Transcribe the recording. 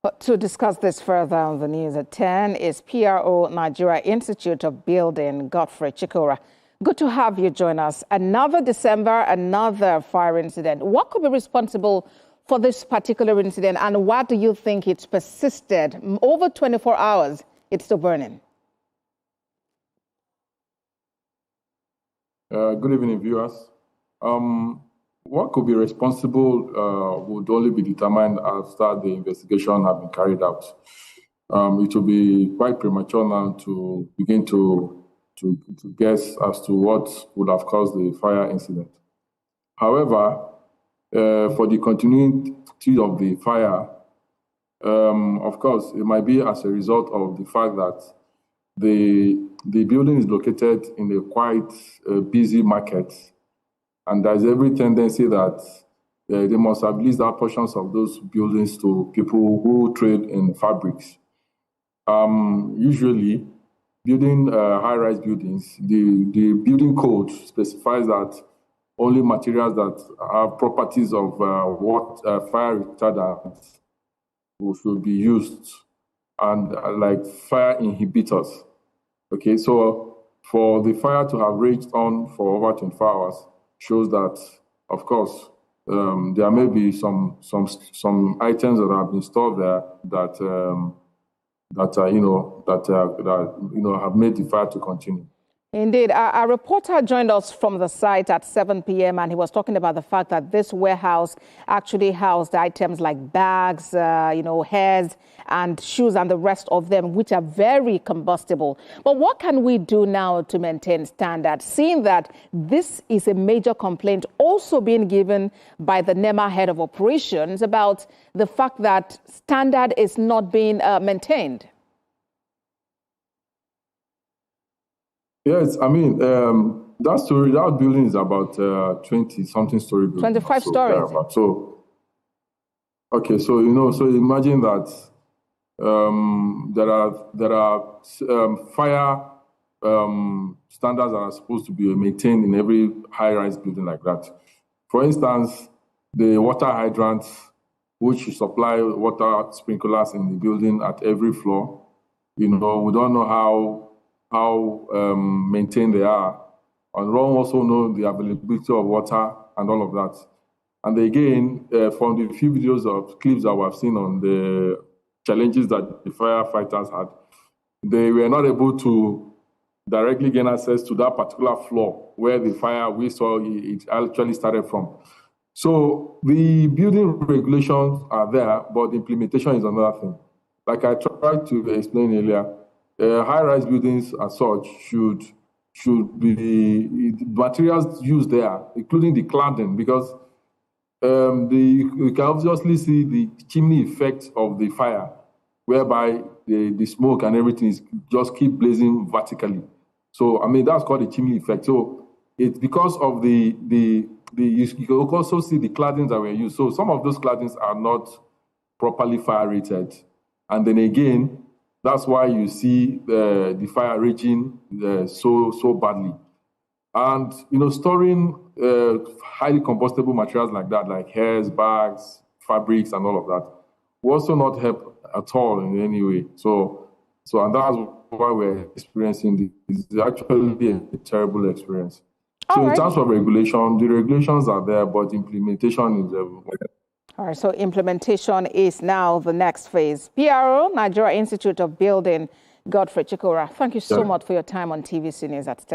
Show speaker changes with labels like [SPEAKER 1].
[SPEAKER 1] But to discuss this further on the news at 10 is PRO Nigeria Institute of Building, Godfrey Chikora. Good to have you join us. Another December, another fire incident. What could be responsible for this particular incident, and why do you think it's persisted? Over 24 hours, it's still burning.
[SPEAKER 2] Good evening, viewers. What could be responsible would only be determined after the investigation has been carried out. It will be quite premature now to begin to guess as to what would have caused the fire incident. However, for the continuity of the fire, of course, it might be as a result of the fact that the building is located in a quite busy market, and there's every tendency that they must have leased out portions of those buildings to people who trade in fabrics. Usually, building high-rise buildings, the building code specifies that only materials that have properties of fire retardant should be used, and like fire inhibitors. Okay, so for the fire to have raged on for over 24 hours shows that, of course, there may be some items that have been stored there that have made the fire to continue.
[SPEAKER 1] Indeed. Our reporter joined us from the site at 7 p.m. and he was talking about the fact that this warehouse actually housed items like bags, hairs and shoes and the rest of them, which are very combustible. But what can we do now to maintain standards, seeing that this is a major complaint also being given by the NEMA head of operations about the fact that standard is not being maintained?
[SPEAKER 2] Yes, I mean, that building is about 20-something story building.
[SPEAKER 1] 25 stories.
[SPEAKER 2] So, okay, so imagine that there are fire standards that are supposed to be maintained in every high-rise building like that. For instance, the water hydrants, which supply water sprinklers in the building at every floor. We don't know how maintained they are, and we don't also know the availability of water and all of that. And again, from the few videos of clips that we've seen on the challenges that the firefighters had, they were not able to directly gain access to that particular floor where the fire we saw it actually started from. So the building regulations are there, but the implementation is another thing. Like I tried to explain earlier, high-rise buildings as such should be materials used there, including the cladding, because you can obviously see the chimney effect of the fire, whereby the smoke and everything just keep blazing vertically. So I mean that's called the chimney effect. So it's because of you can also see the claddings that were used. So some of those claddings are not properly fire rated, and then again, that's why you see the fire raging so badly. And, storing highly combustible materials like that, like hairs, bags, fabrics, and all of that, will also not help at all in any way. So and that's why we're experiencing this. It's actually a terrible experience. So in terms of regulation, the regulations are there, but implementation is
[SPEAKER 1] all right, so implementation is now the next phase. PRO, Nigeria Institute of Building, Godfrey Chikora, thank you so much for your time on TVC News at 10.